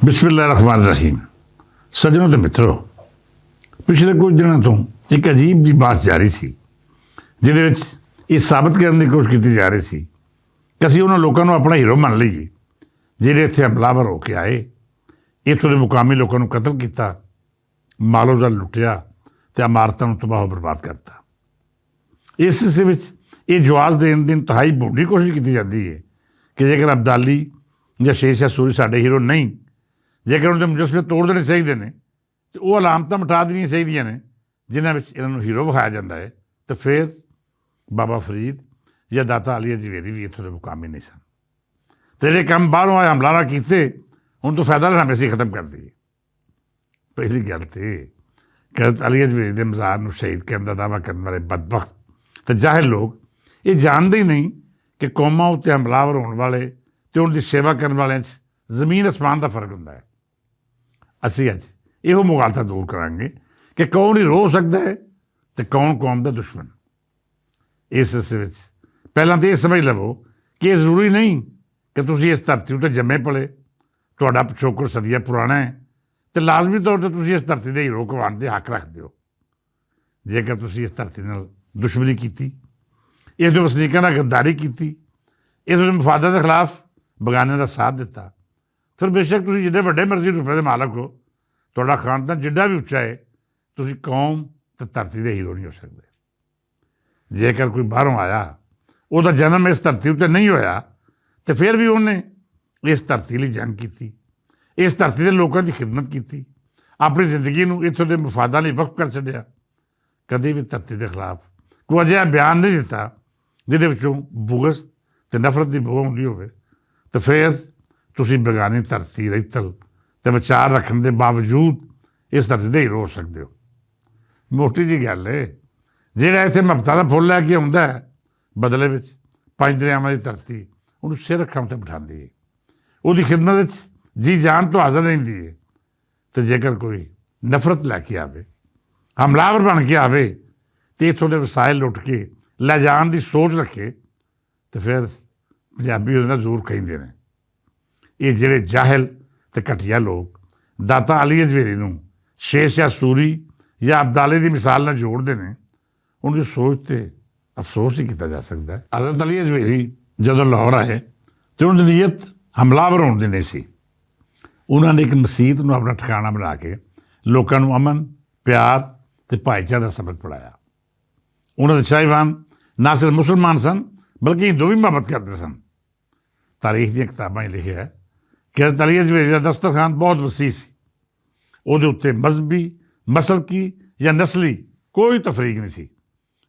बिस्मिल्लाहिर्रहमानिर्रहीम। सज्जनों तो मित्रों, पिछले कुछ दिनों तो एक अजीब जी बात जारी सी ਜਿਹਦੇ ਵਿੱਚ ਇਹ ਸਾਬਤ ਕਰਨ ਦੀ ਕੋਸ਼ਿਸ਼ ਕੀਤੀ ਜਾ ਰਹੀ ਸੀ ਕਿ ਅਸੀਂ ਉਹਨਾਂ ਲੋਕਾਂ ਨੂੰ ਆਪਣਾ ਹੀਰੋ ਮੰਨ ਲਈਏ ਜਿਹੜੇ ਇੱਥੇ ਹਮਲਾਵਰ ਹੋ ਕੇ ਆਏ, ਇੱਥੋਂ ਦੇ ਮੁਕਾਮੀ ਲੋਕਾਂ ਨੂੰ ਕਤਲ ਕੀਤਾ, ਮਾਲੋ ਜਾਲ ਲੁੱਟਿਆ ਅਤੇ ਇਮਾਰਤਾਂ ਨੂੰ ਤਬਾਹ ਬਰਬਾਦ ਕਰਤਾ। ਇਸ ਹਿੱਸੇ ਵਿੱਚ ਇਹ ਜਵਾਬ ਦੇਣ ਦੀ ਇੰਤਹਾਈ ਭੋਂਡੀ ਕੋਸ਼ਿਸ਼ ਕੀਤੀ ਜਾਂਦੀ ਹੈ ਕਿ ਜੇਕਰ ਅਬਦਾਲੀ ਜਾਂ ਸ਼ੇਰ ਸ਼ਾਹ ਸੂਰੀ ਸਾਡੇ ਹੀਰੋ ਨਹੀਂ, ਜੇਕਰ ਉਹਨਾਂ ਦੇ ਮੁਜੱਸਮੇ ਤੋੜ ਦੇਣੇ ਚਾਹੀਦੇ ਨੇ ਅਤੇ ਉਹ ਅਲਾਮਤਾਂ ਮਿਟਾ ਦੇਣੀਆਂ ਚਾਹੀਦੀਆਂ ਨੇ ਜਿਨ੍ਹਾਂ ਵਿੱਚ ਇਹਨਾਂ ਨੂੰ ਹੀਰੋ ਵਿਖਾਇਆ ਜਾਂਦਾ ਹੈ, ਤਾਂ ਫਿਰ ਬਾਬਾ ਫਰੀਦ ਜਾਂ ਦਾਤਾ ਅਲੀ ਅਜਵੇਰੀ ਵੀ ਇੱਥੋਂ ਦੇ ਮੁਕਾਮੀ ਨਹੀਂ ਸਨ। ਅਤੇ ਜਿਹੜੇ ਕੰਮ ਬਾਹਰੋਂ ਆਏ ਹਮਲਾਵਰ ਕੀਤੇ, ਹੁਣ ਤੋਂ ਫਾਇਦਾ ਲੈਣਾ ਅਸੀਂ ਖਤਮ ਕਰ ਦਈਏ। ਪਹਿਲੀ ਗੱਲ ਤਾਂ ਕਿ ਹਜ਼ਰਤ ਅਲੀ ਅਜਵੇਰੀ ਦੇ ਮਜ਼ਾਰ ਨੂੰ ਸ਼ਹੀਦ ਕਰਨ ਦਾ ਦਾਅਵਾ ਕਰਨ ਵਾਲੇ ਬਦਬਖਤ ਅਤੇ ਜਾਹਿਲ ਲੋਕ ਇਹ ਜਾਣਦੇ ਹੀ ਨਹੀਂ ਕਿ ਕੌਮਾਂ ਉੱਤੇ ਹਮਲਾਵਰ ਹੋਣ ਵਾਲੇ ਅਤੇ ਉਹਨਾਂ ਦੀ ਸੇਵਾ ਕਰਨ ਵਾਲਿਆਂ 'ਚ ਜ਼ਮੀਨ ਅਸਮਾਨ ਦਾ ਫਰਕ ਹੁੰਦਾ ਹੈ। ਅਸੀਂ ਅੱਜ ਇਹੋ ਮੁਗਾਲਤਾ ਦੂਰ ਕਰਾਂਗੇ ਕਿ ਕੌਣ ਹੀ ਰੋ ਸਕਦਾ ਹੈ ਅਤੇ ਕੌਣ ਕੌਮ ਦਾ ਦੁਸ਼ਮਣ। ਇਸ ਹਿੱਸੇ ਵਿੱਚ ਪਹਿਲਾਂ ਤਾਂ ਇਹ ਸਮਝ ਲਵੋ ਕਿ ਇਹ ਜ਼ਰੂਰੀ ਨਹੀਂ ਕਿ ਤੁਸੀਂ ਇਸ ਧਰਤੀ ਉੱਤੇ ਜੰਮੇ ਪਲੇ, ਤੁਹਾਡਾ ਪਿਛੋਕੜ ਸਦੀਆਂ ਪੁਰਾਣਾ ਹੈ ਅਤੇ ਲਾਜ਼ਮੀ ਤੌਰ 'ਤੇ ਤੁਸੀਂ ਇਸ ਧਰਤੀ ਦੇ ਹੀਰੋ ਕਹਾਉਣ ਦੇ ਹੱਕ ਰੱਖਦੇ ਹੋ। ਜੇਕਰ ਤੁਸੀਂ ਇਸ ਧਰਤੀ ਨਾਲ ਦੁਸ਼ਮਣੀ ਕੀਤੀ, ਇਸ ਦੇ ਵਸਨੀਕਾਂ ਨਾਲ ਗੱਦਾਰੀ ਕੀਤੀ, ਇਸ ਦੇ ਮਫਾਦਾਂ ਦੇ ਖਿਲਾਫ ਬਗਾਨਿਆਂ ਦਾ ਸਾਥ ਦਿੱਤਾ, ਫਿਰ ਬੇਸ਼ੱਕ ਤੁਸੀਂ ਜਿੱਡੇ ਵੱਡੇ ਮਰਜ਼ੀ ਰੁਪਏ ਦੇ ਮਾਲਕ ਹੋ, ਤੁਹਾਡਾ ਖਾਨਦਾਨ ਜਿੱਡਾ ਵੀ ਉੱਚਾ ਹੈ, ਤੁਸੀਂ ਕੌਮ ਅਤੇ ਧਰਤੀ ਦੇ ਹੀਰੋ ਨਹੀਂ ਹੋ ਸਕਦੇ। ਜੇਕਰ ਕੋਈ ਬਾਹਰੋਂ ਆਇਆ, ਉਹਦਾ ਜਨਮ ਇਸ ਧਰਤੀ ਉੱਤੇ ਨਹੀਂ ਹੋਇਆ, ਅਤੇ ਫਿਰ ਵੀ ਉਹਨੇ ਇਸ ਧਰਤੀ ਲਈ ਜੰਗ ਕੀਤੀ, ਇਸ ਧਰਤੀ ਦੇ ਲੋਕਾਂ ਦੀ ਖਿਦਮਤ ਕੀਤੀ, ਆਪਣੀ ਜ਼ਿੰਦਗੀ ਨੂੰ ਇੱਥੋਂ ਦੇ ਮਫਾਦਾਂ ਲਈ ਵਕਫ ਕਰ ਛੱਡਿਆ, ਕਦੇ ਵੀ ਧਰਤੀ ਦੇ ਖਿਲਾਫ ਕੋਈ ਅਜਿਹਾ ਬਿਆਨ ਨਹੀਂ ਦਿੱਤਾ ਜਿਹਦੇ ਵਿੱਚੋਂ ਬੁਗਜ਼ ਅਤੇ ਨਫ਼ਰਤ ਦੀ ਬੋ ਹੁੰਦੀ ਹੋਵੇ, ਤਾਂ ਫਿਰ ਤੁਸੀਂ ਬੇਗਾਨੀ ਧਰਤੀ ਰਹਿਤਲ ਅਤੇ ਵਿਚਾਰ ਰੱਖਣ ਦੇ ਬਾਵਜੂਦ ਇਸ ਧਰਤੀ ਦੇ ਹੀਰੋ ਹੋ ਸਕਦੇ ਹੋ। ਮੋਟੀ ਜਿਹੀ ਗੱਲ ਹੈ, ਜਿਹੜਾ ਇੱਥੇ ਮੁਹੱਬਤਾਂ ਦਾ ਫੁੱਲ ਲੈ ਕੇ ਆਉਂਦਾ ਹੈ, ਬਦਲੇ ਵਿੱਚ ਪੰਜ ਦਰਿਆਵਾਂ ਦੀ ਧਰਤੀ ਉਹਨੂੰ ਸਿਰ ਅੱਖਾਂ ਉੱਤੇ ਬਿਠਾਉਂਦੀ ਹੈ, ਉਹਦੀ ਖਿਦਮਤ ਵਿੱਚ ਜੀ ਜਾਨ ਤੋਂ ਹਾਜ਼ਰ ਰਹਿੰਦੀ ਹੈ। ਅਤੇ ਜੇਕਰ ਕੋਈ ਨਫ਼ਰਤ ਲੈ ਕੇ ਆਵੇ, ਹਮਲਾਵਰ ਬਣ ਕੇ ਆਵੇ ਅਤੇ ਇੱਥੋਂ ਦੇ ਵਸਾਇਲ ਲੁੱਟ ਕੇ ਲੈ ਜਾਣ ਦੀ ਸੋਚ ਰੱਖੇ, ਅਤੇ ਫਿਰ ਪੰਜਾਬੀ ਉਹਦੇ ਨਾਲ ਜ਼ਰੂਰ ਕਹਿੰਦੇ ਨੇ। ਇਹ ਜਿਹੜੇ ਜਾਹਿਲ ਅਤੇ ਘਟੀਆ ਲੋਕ ਦਾਤਾ ਅਲੀ ਅਜਵੇਰੀ ਨੂੰ ਸ਼ੇਰ ਸ਼ਾਹ ਸੂਰੀ ਜਾਂ ਅਬਦਾਲੇ ਦੀ ਮਿਸਾਲ ਨਾਲ ਜੋੜਦੇ ਨੇ, ਉਹਨਾਂ ਦੀ ਸੋਚ 'ਤੇ ਅਫਸੋਸ ਹੀ ਕੀਤਾ ਜਾ ਸਕਦਾ ਹੈ। ਹਜ਼ਰਤ ਅਲੀ ਅਜਵੇਰੀ ਜਦੋਂ ਲਾਹੌਰ ਆਏ ਅਤੇ ਉਹਨਾਂ ਦੀ ਨੀਅਤ ਹਮਲਾਵਰ ਹੋਣ ਦੀ ਨਹੀਂ ਸੀ। ਉਹਨਾਂ ਨੇ ਇੱਕ ਮਸੀਤ ਨੂੰ ਆਪਣਾ ਠਿਕਾਣਾ ਬਣਾ ਕੇ ਲੋਕਾਂ ਨੂੰ ਅਮਨ, ਪਿਆਰ ਅਤੇ ਭਾਈਚਾਰੇ ਦਾ ਸਬਕ ਪੜ੍ਹਾਇਆ। ਉਹਨਾਂ ਦੇ ਸ਼ਾਹੀਵਾਨ ਨਾ ਸਿਰਫ ਮੁਸਲਮਾਨ ਸਨ, ਬਲਕਿ ਹਿੰਦੂ ਵੀ ਮੁਹੱਬਤ ਕਰਦੇ ਸਨ। ਤਾਰੀਖ ਦੀਆਂ ਕਿਤਾਬਾਂ 'ਚ ਲਿਖਿਆ ਹੈ ਕਿ ਹਜ਼ਰਤ ਅਲੀ ਅਜਵੇਰੀ ਦਾ ਦਸਤਰਖਾਨ ਬਹੁਤ ਵਸੀਹ ਸੀ। ਉਹਦੇ ਉੱਤੇ ਮਜ਼ਹਬੀ, ਮਸਲਕੀ ਜਾਂ ਨਸਲੀ ਕੋਈ ਤਫਰੀਕ ਨਹੀਂ ਸੀ।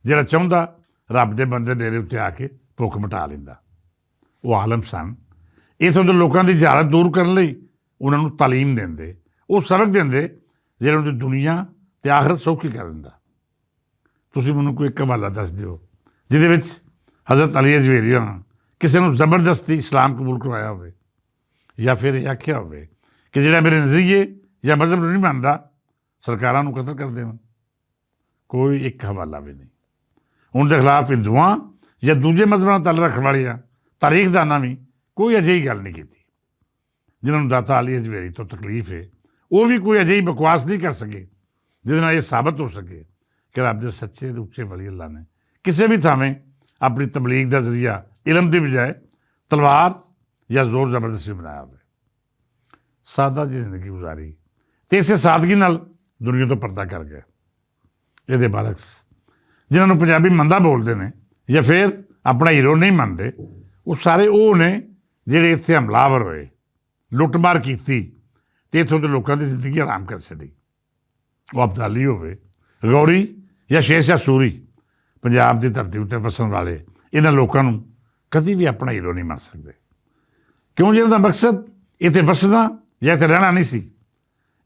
ਜਿਹੜਾ ਚਾਹੁੰਦਾ ਰੱਬ ਦੇ ਬੰਦੇ ਡੇਰੇ ਉੱਤੇ ਆ ਕੇ ਭੁੱਖ ਮਿਟਾ ਲੈਂਦਾ। ਉਹ ਆਲਮ ਸਨ। ਇੱਥੋਂ ਦੇ ਲੋਕਾਂ ਦੀ ਜਹਾਲਤ ਦੂਰ ਕਰਨ ਲਈ ਉਹਨਾਂ ਨੂੰ ਤਾਲੀਮ ਦਿੰਦੇ, ਉਹ ਸਬਕ ਦਿੰਦੇ ਜਿਹੜਾ ਉਹਨਾਂ ਦੀ ਦੁਨੀਆ ਅਤੇ ਆਖਰਤ ਸੌਖੀ ਕਰ ਦਿੰਦਾ। ਤੁਸੀਂ ਮੈਨੂੰ ਕੋਈ ਇੱਕ ਹਵਾਲਾ ਦੱਸ ਦਿਓ ਜਿਹਦੇ ਵਿੱਚ ਹਜ਼ਰਤ ਅਲੀ ਅਜਵੇਰੀ ਕਿਸੇ ਨੂੰ ਜ਼ਬਰਦਸਤੀ ਇਸਲਾਮ ਕਬੂਲ ਕਰਵਾਇਆ ਹੋਵੇ, ਜਾਂ ਫਿਰ ਇਹ ਆਖਿਆ ਹੋਵੇ ਕਿ ਜਿਹੜਾ ਮੇਰੇ ਨਜ਼ਰੀਏ ਜਾਂ ਮਜ਼ਹਬ ਨੂੰ ਨਹੀਂ ਮੰਨਦਾ, ਸਰਕਾਰਾਂ ਨੂੰ ਕਤਲ ਕਰ ਦੇਵਣ। ਕੋਈ ਇੱਕ ਹਵਾਲਾ ਵੀ ਨਹੀਂ। ਉਹਨਾਂ ਦੇ ਖਿਲਾਫ ਹਿੰਦੂਆਂ ਜਾਂ ਦੂਜੇ ਮਜ਼ਹਬਾਂ ਨਾਲ ਤਾਲੁਕ ਰੱਖਣ ਵਾਲੀਆਂ ਤਾਰੀਖਦਾਨਾਂ ਵੀ ਕੋਈ ਅਜਿਹੀ ਗੱਲ ਨਹੀਂ ਕੀਤੀ। ਜਿਨ੍ਹਾਂ ਨੂੰ ਦਾਤਾ ਅਲੀ ਅਜਵੇਰੀ ਤੋਂ ਤਕਲੀਫ ਹੈ, ਉਹ ਵੀ ਕੋਈ ਅਜਿਹੀ ਬਕਵਾਸ ਨਹੀਂ ਕਰ ਸਕੇ ਜਿਹਦੇ ਨਾਲ ਇਹ ਸਾਬਤ ਹੋ ਸਕੇ ਕਿ ਰੱਬ ਦੇ ਸੱਚੇ ਅਤੇ ਉੱਚੇ ਵਲੀ ਅੱਲਾ ਨੇ ਕਿਸੇ ਵੀ ਥਾਵੇਂ ਆਪਣੀ ਤਬਲੀਗ ਦਾ ਜ਼ਰੀਆ ਇਲਮ ਦੀ ਬਜਾਏ ਤਲਵਾਰ ਜਾਂ ਜ਼ੋਰ ਜ਼ਬਰਦਸਤੀ ਬਣਾਇਆ ਹੋਵੇ। ਸਾਦਾ ਜਿਹੀ ਜ਼ਿੰਦਗੀ ਗੁਜ਼ਾਰੀ ਅਤੇ ਇਸੇ ਸਾਦਗੀ ਨਾਲ ਦੁਨੀਆ ਤੋਂ ਪਰਦਾ ਕਰ ਗਏ। ਇਹਦੇ ਬਰਅਕਸ ਜਿਨ੍ਹਾਂ ਨੂੰ ਪੰਜਾਬੀ ਮੰਦਾ ਬੋਲਦੇ ਨੇ ਜਾਂ ਫਿਰ ਆਪਣਾ ਹੀਰੋ ਨਹੀਂ ਮੰਨਦੇ, ਉਹ ਸਾਰੇ ਉਹ ਨੇ ਜਿਹੜੇ ਇੱਥੇ ਹਮਲਾਵਰ ਹੋਏ, ਲੁੱਟਮਾਰ ਕੀਤੀ ਅਤੇ ਇੱਥੋਂ ਦੇ ਲੋਕਾਂ ਦੀ ਜ਼ਿੰਦਗੀ ਆਰਾਮ ਕਰ ਛੱਡੀ। ਉਹ ਅਬਦਾਲੀ ਹੋਵੇ, ਗੌਰੀ ਜਾਂ ਸ਼ੇਰ ਸ਼ਾਹ ਸੂਰੀ, ਪੰਜਾਬ ਦੀ ਧਰਤੀ ਉੱਤੇ ਵਸਣ ਵਾਲੇ ਇਹਨਾਂ ਲੋਕਾਂ ਨੂੰ ਕਦੀ ਵੀ ਆਪਣਾ ਹੀਰੋ ਨਹੀਂ ਮੰਨ ਸਕਦੇ। ਕਿਉਂ? ਜਿਹਨਾਂ ਦਾ ਮਕਸਦ ਇੱਥੇ ਵਸਣਾ ਜਾਂ ਇੱਥੇ ਰਹਿਣਾ ਨਹੀਂ ਸੀ।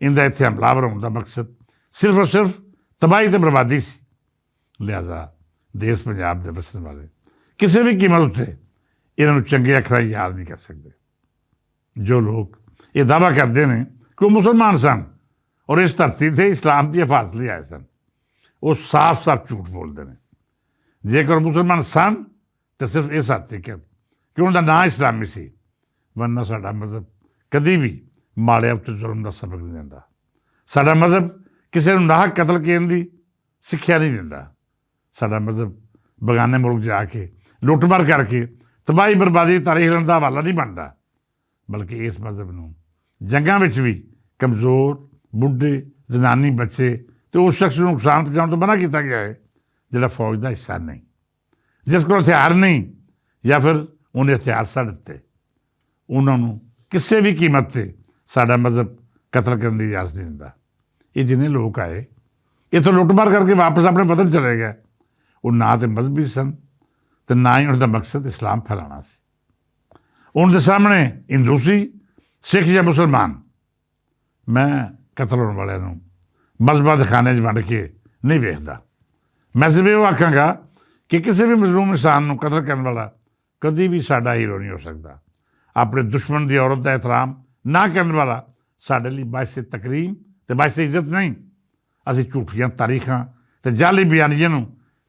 ਇਹਦਾ ਇੱਥੇ ਹਮਲਾਵਰ ਹੋਣ ਦਾ ਮਕਸਦ ਸਿਰਫ ਔਰ ਸਿਰਫ ਤਬਾਹੀ ਅਤੇ ਬਰਬਾਦੀ ਸੀ। ਲਿਹਾਜ਼ਾ ਦੇਸ਼ ਪੰਜਾਬ ਦੇ ਵਸਣ ਵਾਲੇ ਕਿਸੇ ਵੀ ਕੀਮਤ ਉੱਤੇ ਇਹਨਾਂ ਨੂੰ ਚੰਗੇ ਅੱਖਰਾਂ ਯਾਦ ਨਹੀਂ ਕਰ ਸਕਦੇ। ਜੋ ਲੋਕ ਇਹ ਦਾਅਵਾ ਕਰਦੇ ਨੇ ਕਿ ਉਹ ਮੁਸਲਮਾਨ ਸਨ ਔਰ ਇਸ ਧਰਤੀ 'ਤੇ ਇਸਲਾਮ ਦੀ ਹਿਫਾਜ਼ਤ ਲਈ ਆਏ ਸਨ, ਉਹ ਸਾਫ਼ ਸਾਫ਼ ਝੂਠ ਬੋਲਦੇ ਨੇ। ਜੇਕਰ ਮੁਸਲਮਾਨ ਸਨ ਤਾਂ ਸਿਰਫ ਇਸ ਹੱਦ ਤੱਕ ਕਿ ਉਹਨਾਂ ਦਾ ਨਾਂ ਇਸਲਾਮੀ ਸੀ, ਵਰਨਾ ਸਾਡਾ ਮਜ਼ਹਬ ਕਦੀ ਵੀ ਮਾੜਿਆਂ ਉੱਤੇ ਜ਼ੁਲਮ ਦਾ ਸਬਕ ਨਹੀਂ ਦਿੰਦਾ। ਸਾਡਾ ਮਜ਼ਹਬ ਕਿਸੇ ਨੂੰ ਨਾਹਕ ਕਤਲ ਕਰਨ ਦੀ ਸਿੱਖਿਆ ਨਹੀਂ ਦਿੰਦਾ। ਸਾਡਾ ਮਜ਼ਹਬ ਬੇਗਾਨੇ ਮੁਲਕ ਜਾ ਕੇ ਲੁੱਟਮਾਰ ਕਰਕੇ ਤਬਾਹੀ ਬਰਬਾਦੀ ਦੀ ਤਾਰੀਖ ਲਿਖਣ ਦਾ ਹਵਾਲਾ ਨਹੀਂ ਬਣਦਾ, ਬਲਕਿ ਇਸ ਮਜ਼ਹਬ ਨੂੰ ਜੰਗਾਂ ਵਿੱਚ ਵੀ ਕਮਜ਼ੋਰ, ਬੁੱਢੇ, ਜ਼ਨਾਨੀ, ਬੱਚੇ ਅਤੇ ਉਸ ਸ਼ਖਸ ਨੂੰ ਨੁਕਸਾਨ ਪਹੁੰਚਾਉਣ ਤੋਂ ਮਨ੍ਹਾ ਕੀਤਾ ਗਿਆ ਹੈ ਜਿਹੜਾ ਫੌਜ ਦਾ ਹਿੱਸਾ ਨਹੀਂ, ਜਿਸ ਕੋਲ ਹਥਿਆਰ ਨਹੀਂ ਜਾਂ ਫਿਰ ਉਹਨੇ ਹਥਿਆਰ ਛੱਡ ਦਿੱਤੇ। ਉਹਨਾਂ ਨੂੰ ਕਿਸੇ ਵੀ ਕੀਮਤ 'ਤੇ ਸਾਡਾ ਮਜ਼ਹਬ ਕਤਲ ਕਰਨ ਦੀ ਇਜਾਜ਼ਤ ਨਹੀਂ ਦਿੰਦਾ। ਇਹ ਜਿੰਨੇ ਲੋਕ ਆਏ ਇੱਥੋਂ ਲੁੱਟਮਾਰ ਕਰਕੇ ਵਾਪਸ ਆਪਣੇ ਵਤਨ ਚਲੇ ਗਏ, ਉਹ ਨਾ ਤਾਂ ਮਜ਼ਹਬੀ ਸਨ ਅਤੇ ਨਾ ਹੀ ਉਹਨਾਂ ਦਾ ਮਕਸਦ ਇਸਲਾਮ ਫੈਲਾਉਣਾ ਸੀ। ਉਹਨਾਂ ਦੇ ਸਾਹਮਣੇ ਹਿੰਦੂ ਸੀ, ਸਿੱਖ ਜਾਂ ਮੁਸਲਮਾਨ। ਮੈਂ ਕਤਲ ਹੋਣ ਵਾਲਿਆਂ ਨੂੰ ਮਜ਼ਹਬਾਂ ਦੇ ਖਾਨੇ 'ਚ ਵੰਡ ਕੇ ਨਹੀਂ ਵੇਖਦਾ। ਮੈਂ ਸਿਰਫ ਇਹ ਆਖਾਂਗਾ ਕਿ ਕਿਸੇ ਵੀ ਮਜ਼ਲੂਮ ਇਨਸਾਨ ਨੂੰ ਕਤਲ ਕਰਨ ਵਾਲਾ ਕਦੀ ਵੀ ਸਾਡਾ ਹੀਰੋ ਨਹੀਂ ਹੋ ਸਕਦਾ। ਆਪਣੇ ਦੁਸ਼ਮਣ ਦੀ ਔਰਤ ਦਾ ਇਹਤਰਾਮ ਨਾ ਕਰਨ ਵਾਲਾ ਸਾਡੇ ਲਈ ਬਾਇਸ ਤਕਰੀਮ ਅਤੇ ਬਾਇਸ ਇੱਜ਼ਤ ਨਹੀਂ। ਅਸੀਂ ਝੂਠੀਆਂ ਤਾਰੀਖਾਂ ਅਤੇ ਜਾਲੀ ਬਿਆਨੀਆਂ ਨੂੰ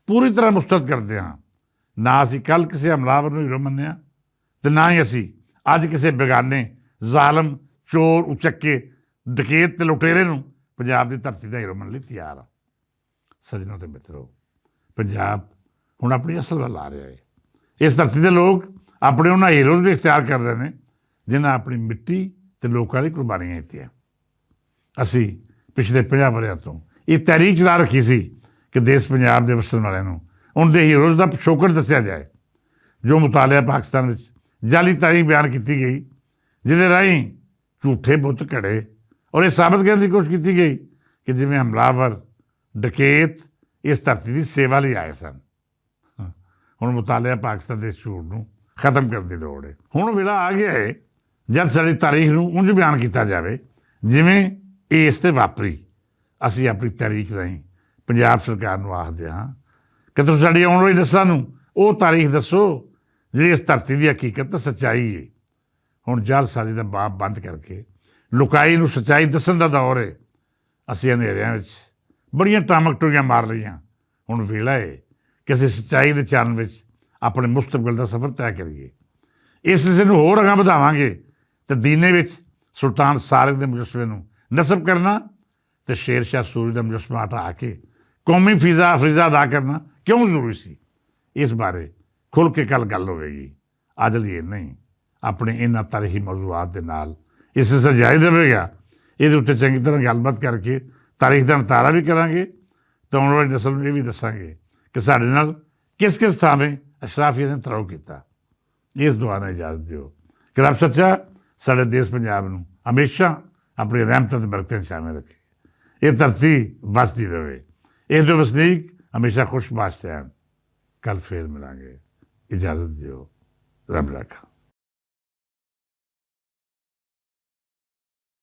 ਪੂਰੀ ਤਰ੍ਹਾਂ ਮੁਸਤਰਦ ਕਰਦੇ ਹਾਂ। ਨਾ ਅਸੀਂ ਕੱਲ੍ਹ ਕਿਸੇ ਹਮਲਾਵਰ ਨੂੰ ਹੀਰੋ ਮੰਨਿਆ ਅਤੇ ਨਾ ਹੀ ਅਸੀਂ ਅੱਜ ਕਿਸੇ ਬੇਗਾਨੇ, ਜ਼ਾਲਮ, ਚੋਰ, ਉਚੱਕੇ, ਡਕੈਤ ਅਤੇ ਲੁਟੇਰੇ ਨੂੰ ਪੰਜਾਬ ਦੀ ਧਰਤੀ ਦਾ ਹੀਰੋ ਮੰਨਣ ਲਈ ਤਿਆਰ ਹਾਂ। ਸੱਜਣੋ ਅਤੇ ਮਿੱਤਰੋ, ਪੰਜਾਬ ਹੁਣ ਆਪਣੀ ਅਸਲ ਵੱਲ ਆ ਰਿਹਾ ਹੈ। ਇਸ ਧਰਤੀ ਦੇ ਲੋਕ ਆਪਣੇ ਉਹਨਾਂ ਹੀਰੋਜ਼ ਵੀ ਇਖਤਿਆਰ ਕਰ ਰਹੇ ਨੇ ਜਿਨ੍ਹਾਂ ਆਪਣੀ ਮਿੱਟੀ ਅਤੇ ਲੋਕਾਂ ਲਈ ਕੁਰਬਾਨੀਆਂ ਦਿੱਤੀਆਂ। ਅਸੀਂ ਪਿਛਲੇ 50 ਵਰ੍ਹਿਆਂ ਤੋਂ ਇਹ ਤਹਿਰੀਕ ਚਲਾ ਰੱਖੀ ਸੀ ਕਿ ਦੇਸ਼ ਪੰਜਾਬ ਦੇ ਵਸਣ ਵਾਲਿਆਂ ਨੂੰ ਉਹਨਾਂ ਦੇ ਹੀਰੋਜ਼ ਦਾ ਪਿਛੋਕੜ ਦੱਸਿਆ ਜਾਏ। ਜੋ ਮੁਤਾਲਿਆ ਪਾਕਿਸਤਾਨ ਵਿੱਚ ਜਾਲੀ ਤਾਰੀਖ ਬਿਆਨ ਕੀਤੀ ਗਈ, ਜਿਹਦੇ ਰਾਹੀਂ ਝੂਠੇ ਬੁੱਤ ਘੜੇ ਔਰ ਇਹ ਸਾਬਤ ਕਰਨ ਦੀ ਕੋਸ਼ਿਸ਼ ਕੀਤੀ ਗਈ ਕਿ ਜਿਵੇਂ ਹਮਲਾਵਰ, ਡਕੈਤ ਇਸ ਧਰਤੀ ਦੀ ਸੇਵਾ ਲਈ ਆਏ ਸਨ। ਹੁਣ ਮੁਤਾਲਿਆ ਪਾਕਿਸਤਾਨ ਦੇ ਝੂਠ ਨੂੰ ਖਤਮ ਕਰਨ ਦੀ ਲੋੜ ਹੈ। ਹੁਣ ਵੇਲਾ ਆ ਗਿਆ ਹੈ ਜਦ ਸਾਡੀ ਤਾਰੀਖ ਨੂੰ ਉਂਝ ਬਿਆਨ ਕੀਤਾ ਜਾਵੇ ਜਿਵੇਂ ਇਹ ਇਸ 'ਤੇ ਵਾਪਰੀ। ਅਸੀਂ ਆਪਣੀ ਤਾਰੀਖ ਰਾਹੀਂ ਪੰਜਾਬ ਸਰਕਾਰ ਨੂੰ ਆਖਦੇ ਹਾਂ ਕਿ ਤੁਸੀਂ ਸਾਡੀ ਆਉਣ ਵਾਲੀ ਨਸਲਾਂ ਨੂੰ ਉਹ ਤਾਰੀਖ ਦੱਸੋ ਜਿਹੜੀ ਇਸ ਧਰਤੀ ਦੀ ਹਕੀਕਤ ਅਤੇ ਸੱਚਾਈ ਹੈ। ਹੁਣ ਜਾਲਸਾਜ਼ੀ ਦਾ ਬਾਬ ਬੰਦ ਕਰਕੇ ਲੁਕਾਈ ਨੂੰ ਸੱਚਾਈ ਦੱਸਣ ਦਾ ਦੌਰ ਹੈ। ਅਸੀਂ ਹਨੇਰਿਆਂ ਵਿੱਚ ਬੜੀਆਂ ਟਾਮਕ ਟੋਈਆਂ ਮਾਰ ਲਈਆਂ। ਹੁਣ ਵੇਲਾ ਹੈ ਕਿ ਅਸੀਂ ਸੱਚਾਈ ਦੇ ਚਾਨਣ ਵਿੱਚ ਆਪਣੇ ਮੁਸਤਕਬਲ ਦਾ ਸਫ਼ਰ ਤੈਅ ਕਰੀਏ। ਇਸ ਸਿਲਸਿਲੇ ਨੂੰ ਹੋਰ ਅਗਾਂਹ ਵਧਾਵਾਂਗੇ ਅਤੇ ਦੀਨੇ ਵਿੱਚ ਸੁਲਤਾਨ ਸਾਰਕ ਦੇ ਮੁਜੱਸਮੇ ਨੂੰ ਨਸਬ ਕਰਨਾ ਅਤੇ ਸ਼ੇਰ ਸ਼ਾਹ ਸੂਰੀ ਦਾ ਮੁਜੱਸਮਾ ਹਟਾ ਕੇ ਕੌਮੀ ਫਰੀਜ਼ਾ ਅਦਾ ਕਰਨਾ ਕਿਉਂ ਜ਼ਰੂਰੀ ਸੀ, ਇਸ ਬਾਰੇ ਖੁੱਲ੍ਹ ਕੇ ਕੱਲ੍ਹ ਗੱਲ ਹੋਵੇਗੀ। ਅੱਜ ਲਈ ਨਹੀਂ, ਆਪਣੇ ਇਹਨਾਂ ਤਾਰੀਖੀ ਮੌਜ਼ੂਆਤ ਦੇ ਨਾਲ ਇਸ ਸਿਲਸਿਲਾ ਜਾਰੀ ਰਹੇਗਾ। ਇਹਦੇ ਉੱਤੇ ਚੰਗੀ ਤਰ੍ਹਾਂ ਗੱਲਬਾਤ ਕਰਕੇ ਤਾਰੀਖ ਦਾ ਨਿਤਾਰਾ ਵੀ ਕਰਾਂਗੇ ਅਤੇ ਆਉਣ ਵਾਲੀ ਨਸਲ ਨੂੰ ਇਹ ਵੀ ਦੱਸਾਂਗੇ ਕਿ ਸਾਡੇ ਨਾਲ ਕਿਸ ਕਿਸ ਥਾਵੇਂ ਅਸ਼ਰਾਫੀਆਂ ਨੇ ਧਰੋਹ ਕੀਤਾ। ਇਸ ਦੁਆ ਨਾਲ ਇਜਾਜ਼ਤ ਦਿਓ ਕਿ ਰੱਬ ਸੱਚਾ ਸਾਡੇ ਦੇਸ਼ ਪੰਜਾਬ ਨੂੰ ਹਮੇਸ਼ਾ ਆਪਣੀ ਰਹਿਮਤਾਂ ਅਤੇ ਬਰਕਤਾਂ ਸ਼ਾਮਿਲ ਰੱਖੇ। ਇਹ ਧਰਤੀ ਵਸਦੀ ਰਹੇ, ਇਹ ਜੋ ਵਸਨੀਕ ਹਮੇਸ਼ਾ ਖੁਸ਼ਬਾਸ਼ ਰਹਿਣ। ਕੱਲ੍ਹ ਫੇਰ ਮਿਲਾਂਗੇ। ਇਜਾਜ਼ਤ ਦਿਓ। ਰੱਬ ਰਾਖਾ।